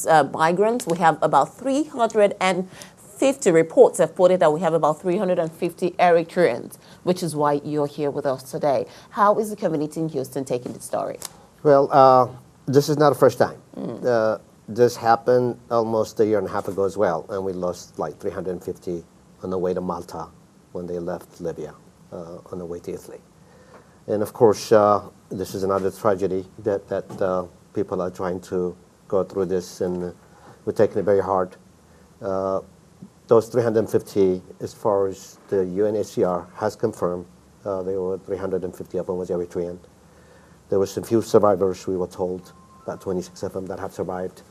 these migrants. We have about 350 reports have put it that we have about 350 Eritreans, which is why you're here with us today. How is the community in Houston taking the story? Well, this is not the first time. This happened almost a year and a half ago as well, and we lost like 350 on the way to Malta when they left Libya on the way to Italy. And of course, this is another tragedy that people are trying to go through this, and we're taking it very hard. Those 350, as far as the UNHCR has confirmed, there were 350 of them was Eritrean. There were some few survivors, we were told, about 26 of them that have survived.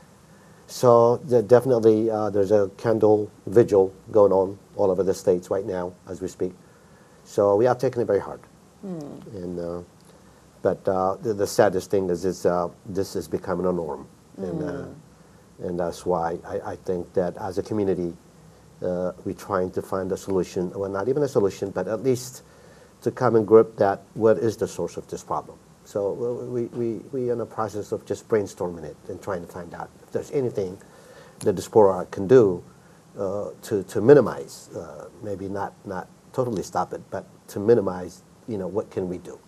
So definitely there's a candle vigil going on all over the states right now as we speak. So we are taking it very hard. And, but the saddest thing is this is becoming a norm. And that's why I think that as a community, we're trying to find a solution, well, not even a solution, but at least to come and grip that what is the source of this problem. So we're in the process of just brainstorming it and trying to find out if there's anything the diaspora can do to minimize, maybe not totally stop it, but to minimize, what can we do?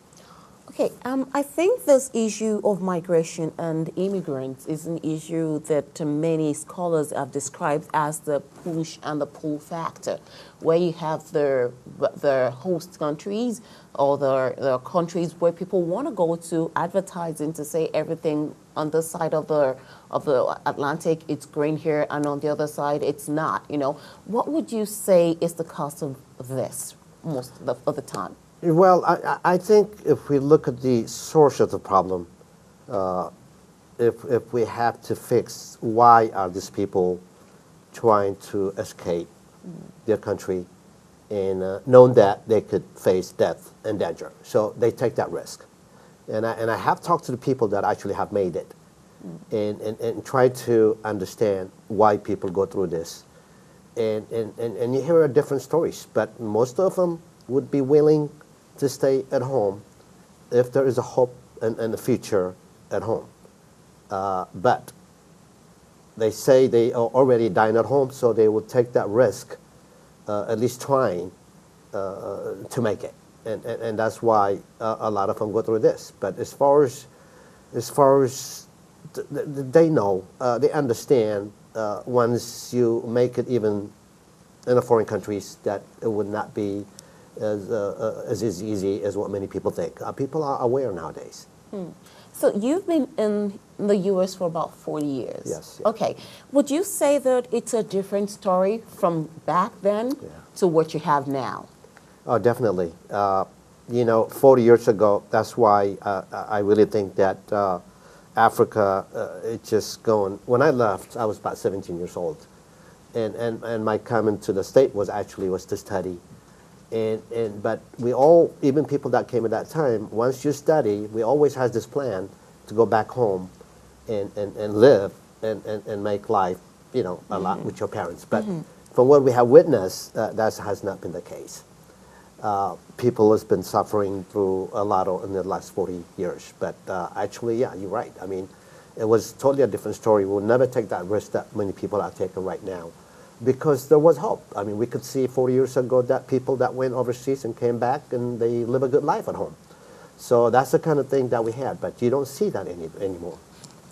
Okay, I think this issue of migration and immigrants is an issue that many scholars have described as the push and the pull factor, where you have the host countries or the countries where people want to go to advertising to say everything on this side of the Atlantic, it's green here, and on the other side, it's not. What would you say is the cause of this most of the time? Well, I think if we look at the source of the problem, if we have to fix why are these people trying to escape their country and knowing that they could face death and danger. So they take that risk. And I have talked to the people that actually have made it and try to understand why people go through this. And you hear different stories, but most of them would be willing to stay at home if there is a hope and a future at home. But they say they are already dying at home, so they will take that risk, at least trying to make it. And that's why a lot of them go through this. But as far as they know, they understand once you make it even in the foreign countries that it would not be as easy as what many people think. People are aware nowadays. So you've been in the U.S. for about 40 years. Yes. Okay. Would you say that it's a different story from back then to what you have now? Oh, definitely. 40 years ago, that's why I really think that Africa, it's just going. When I left, I was about 17 years old. And my coming to the state was to study. But we all, even people that came at that time, once you study, we always had this plan to go back home and live and make life, a lot with your parents. But from what we have witnessed, that has not been the case. People has been suffering through a lot in the last 40 years. But actually, yeah, you're right. I mean, it was totally a different story. We'll never take that risk that many people are taking right now. Because there was hope. I mean, we could see 40 years ago that people that went overseas and came back and they live a good life at home. So that's the kind of thing that we had, but you don't see that anymore.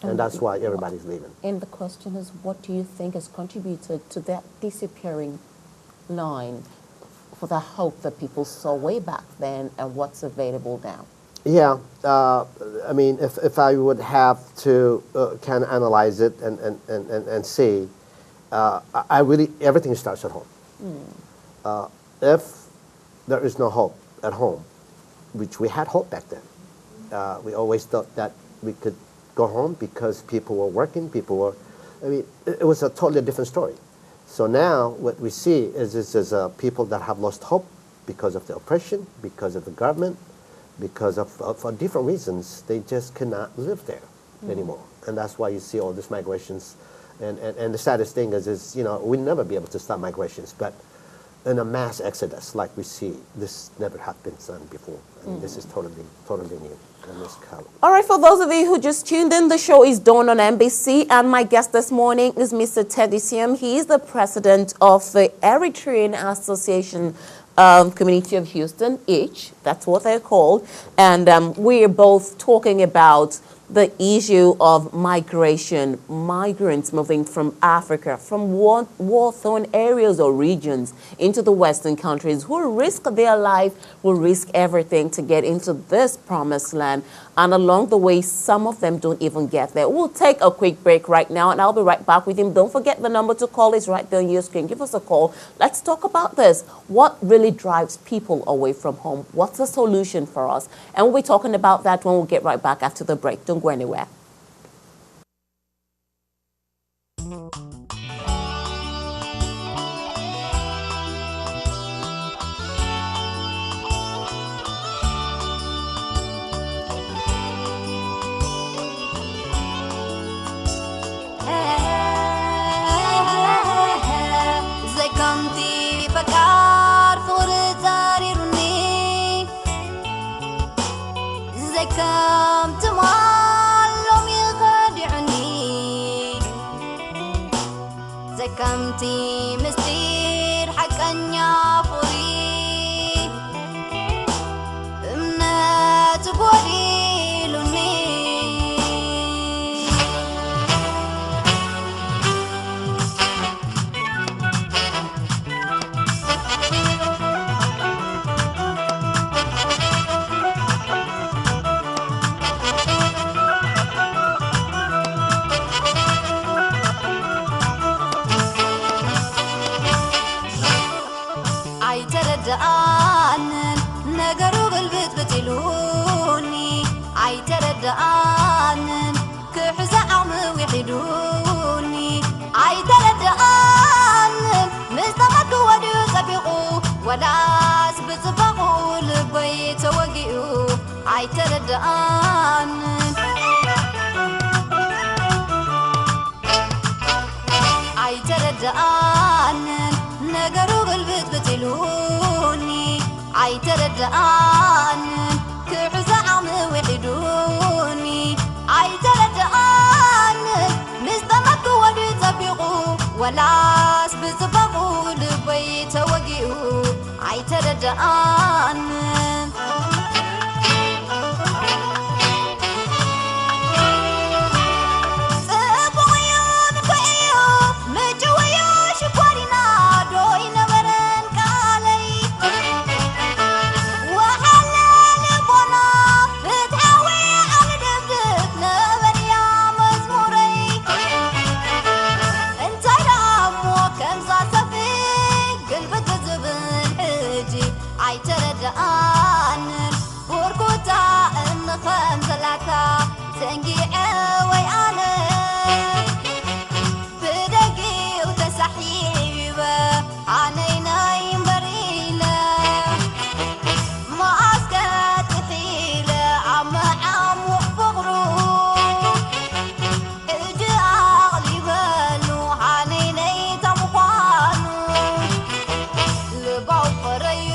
And that's why everybody's leaving. And the question is, what do you think has contributed to that disappearing line for the hope that people saw way back then and what's available now? Yeah, I mean, if I would have to kind of analyze it and see, everything starts at home. If there is no hope at home, which we had hope back then, we always thought that we could go home because people were working, it was a totally different story. So now what we see is people that have lost hope because of the oppression, because of the government, because of for different reasons, they just cannot live there anymore. And that's why you see all these migrations. And the saddest thing is we'll never be able to stop migrations. But in a mass exodus like we see. This never had been done before. And this is totally new in this color. All right, for those of you who just tuned in, the show is Dawn on MBC, and my guest this morning is Mr. Teddy Siem. He is the president of the Eritrean Association Community of Houston, that's what they're called. And we're both talking about the issue of migration, migrants moving from Africa, from war-torn areas or regions into the Western countries, who risk their life, who risk everything to get into this promised land. And along the way, some of them don't even get there. We'll take a quick break right now, and I'll be right back with him. Don't forget the number to call is right there on your screen. Give us a call. Let's talk about this. What really drives people away from home? What's the solution for us? And we'll be talking about that when we get right back after the break. Don't go anywhere. زكمتي مستير حقنيا فوري امنات قوليلوني ነገሩ ግልብት ብትሉኒ ኣይተረዳኣንን ክሕዛ ዓቕሚ ይሒዱኒ ኣይተረዳኣንን ምስ ተመዱ ወዲኡ ፀቢቑ ወላስ ብፅባቑ ልበይ ተወጊኡ ኣይተረዳኣንን ኣይተረዳኣንን ነገሩ ግልብት ብትሉኒ ኣይተረዳኣንን ክሕዛ ዓቕሚ ይሒዱኒ ኣይተረዳኣንን ምስ ተመዱ ወዲኡ ፀቢቑ ወላስ ብፅባቑ ልበይ ተወጊኡ ኣይተረዳኣንን ኣይተረዳኣንን ቡርኩታ እንኸም ዘላታ ዘንጊዐ ወይ ኣነ ብደጊኡ ተሳሒበ ኣነይ ናይ እምበር ኢለ ማኣስከት ሒለ ኣብ መዓሙቕ ፍቕሩ እጅ ኣቕሊበሉ ኣነይ ነይ ተምዃኑ ልባው ፍረዩ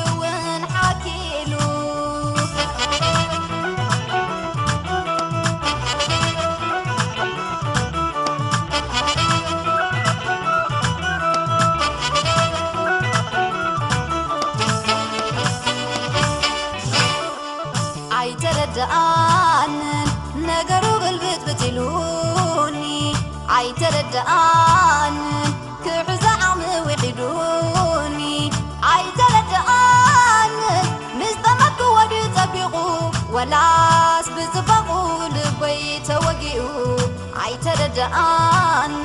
ኣይተረዳኣንን ነገሩ ግልብት ብትሉኒ ኣይተረዳኣንን ክሕዛ ዓቕሚ ይሒዱኒ ኣይተረዳኣንን ምስ ተመዱ ወዲኡ ፀቢቑ ወላስ ብፅባቑ ልበይ ተወጊኡ ኣይተረዳኣንን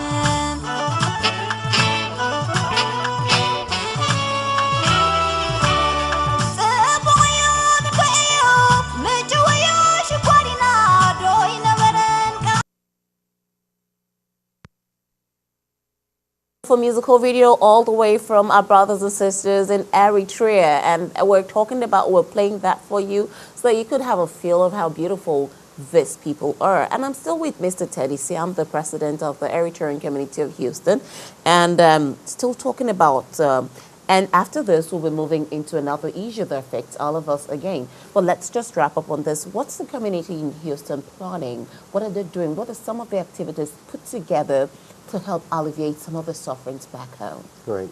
For musical video all the way from our brothers and sisters in Eritrea, and we're playing that for you so that you could have a feel of how beautiful these people are. And I'm still with Mr. Teddy Siem, the president of the Eritrean Community of Houston, and still talking about And after this, we'll be moving into another issue that affects all of us again. But let's just wrap up on this. What's the community in Houston planning? What are they doing? What are some of the activities put together to help alleviate some of the sufferings back home? Right.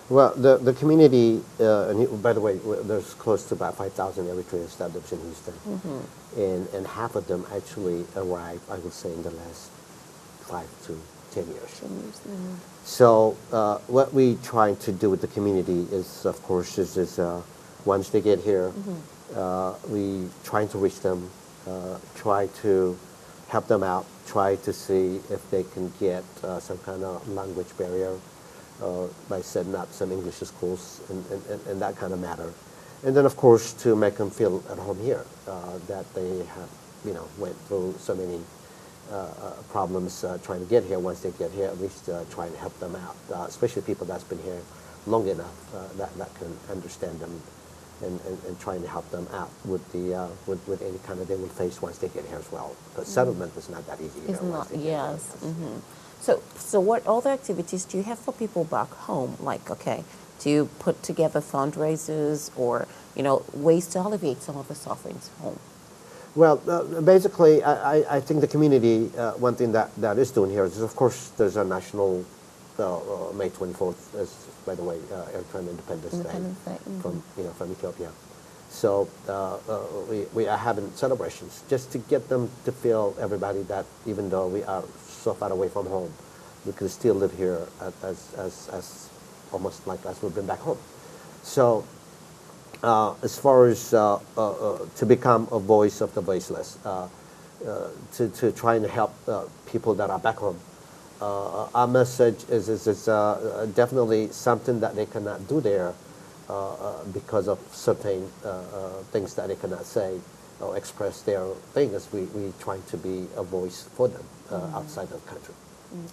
Well, the community, and by the way, there's close to about 5,000 Eritreans that lives in Houston. And half of them actually arrived, I would say, in the last 5 to 10 years. So what we try to do with the community is, of course, once they get here, we try to reach them, try to help them out, try to see if they can get some kind of language barrier by setting up some English schools and that kind of matter. And then, of course, to make them feel at home here, that they have, went through so many problems trying to get here. Once they get here, at least trying to help them out, especially people that's been here long enough that can understand them and trying to help them out with any kind of they will face once they get here as well. Because settlement is not that easy. It's not, yes. So what other activities do you have for people back home? Like, okay, do you put together fundraisers or, ways to alleviate some of the sufferings home? Well, basically, I think the community, one thing that is doing here is, of course, there's a national, May 24th, is, by the way, Eritrean Independence Day from Ethiopia. So we are having celebrations just to get them to feel, everybody, that even though we are so far away from home, we can still live here as almost like as we've been back home. So as far as to become a voice of the voiceless, to trying to help people that are back home, our message is definitely something that they cannot do there because of certain things that they cannot say or express their things. We trying to be a voice for them outside of the country.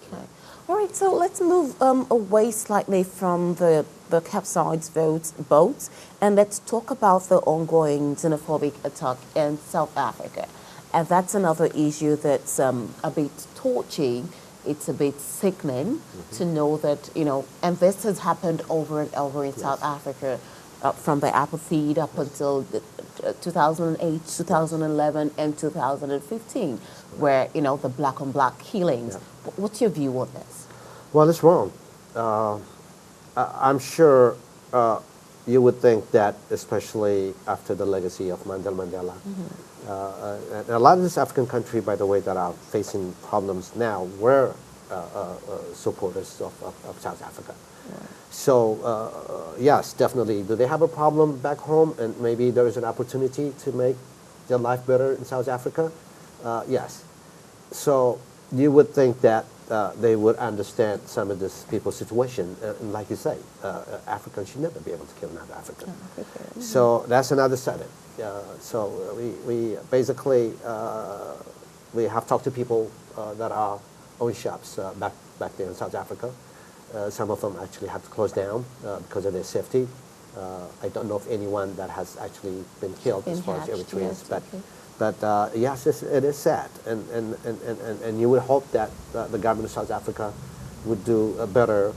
Okay. All right, so let's move away slightly from the capsized boats, and let's talk about the ongoing xenophobic attack in South Africa. And that's another issue that's a bit torching. It's a bit sickening to know that, and this has happened over and over in South Africa, from the apartheid up until 2008, 2011, and 2015, where, the black on black killings. Yeah. What's your view on this? Well, it's wrong. I'm sure you would think that, especially after the legacy of Mandela. And a lot of this African country, by the way, that are facing problems now were supporters of South Africa. Right. So, yes, definitely. Do they have a problem back home, and maybe there is an opportunity to make their life better in South Africa? Yes. So you would think that they would understand some of this people's situation. And like you say, Africans should never be able to kill another African. So that's another side of it. So we basically, we have talked to people that are own shops back there in South Africa. Some of them actually had to close down because of their safety. I don't know of anyone that has actually been killed as far as Eritreans, but yes, it is sad, and you would hope that the government of South Africa would do better,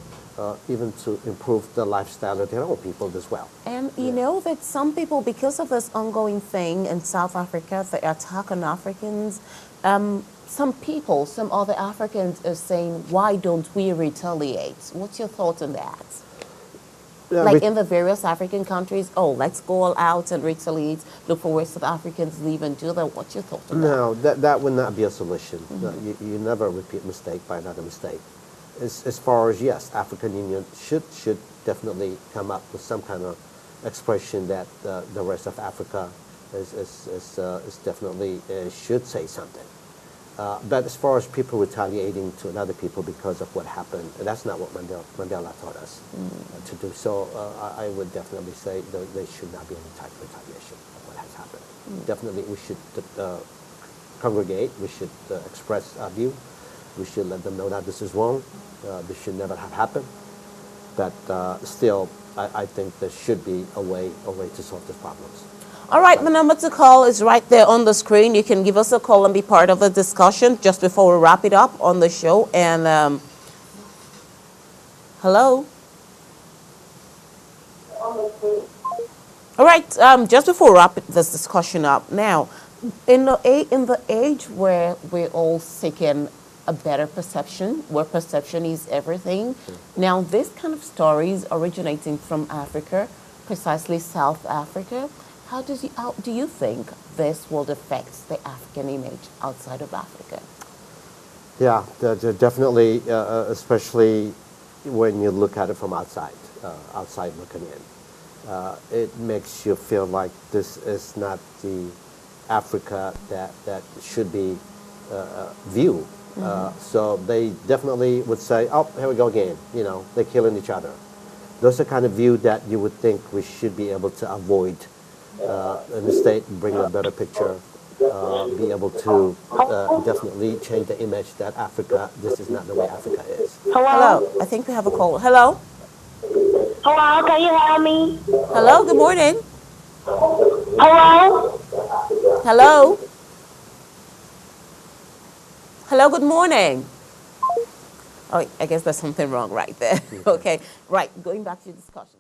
even to improve the lifestyle of their own people as well. And you know that some people, because of this ongoing thing in South Africa, the attack on Africans, some people, some other Africans are saying, why don't we retaliate? What's your thought on that? Like in the various African countries, let's go all out and retaliate, look for where South Africans live and do that. What's your thought on that? No, that would not be a solution. No, you never repeat mistake by another mistake. As far as, yes, African Union should definitely come up with some kind of expression that the rest of Africa is definitely should say something. But as far as people retaliating to another people because of what happened, that's not what Mandela taught us to do. So I would definitely say there should not be any type of retaliation of what has happened. Definitely we should congregate, we should express our view, we should let them know that this is wrong, this should never have happened. But still, I think there should be a way to solve these problems. All right, my number to call is right there on the screen. You can give us a call and be part of the discussion just before we wrap it up on the show. And hello? All right, just before we wrap this discussion up, now, in the age where we're all seeking a better perception, where perception is everything, now this kind of stories originating from Africa, precisely South Africa, how do you think this will affect the African image outside of Africa? Yeah, definitely, especially when you look at it from outside, outside looking in. It makes you feel like this is not the Africa that should be viewed. So they definitely would say, oh, here we go again, you know, they're killing each other. Those are kind of view that you would think we should be able to avoid in the state, bring a better picture, be able to definitely change the image that Africa, this is not the way Africa is. Hello, I think we have a call. Hello? Hello, can you hear me? Hello, good morning. Hello? Hello? Hello, good morning. Oh, I guess there's something wrong right there. Okay, right, going back to the discussion.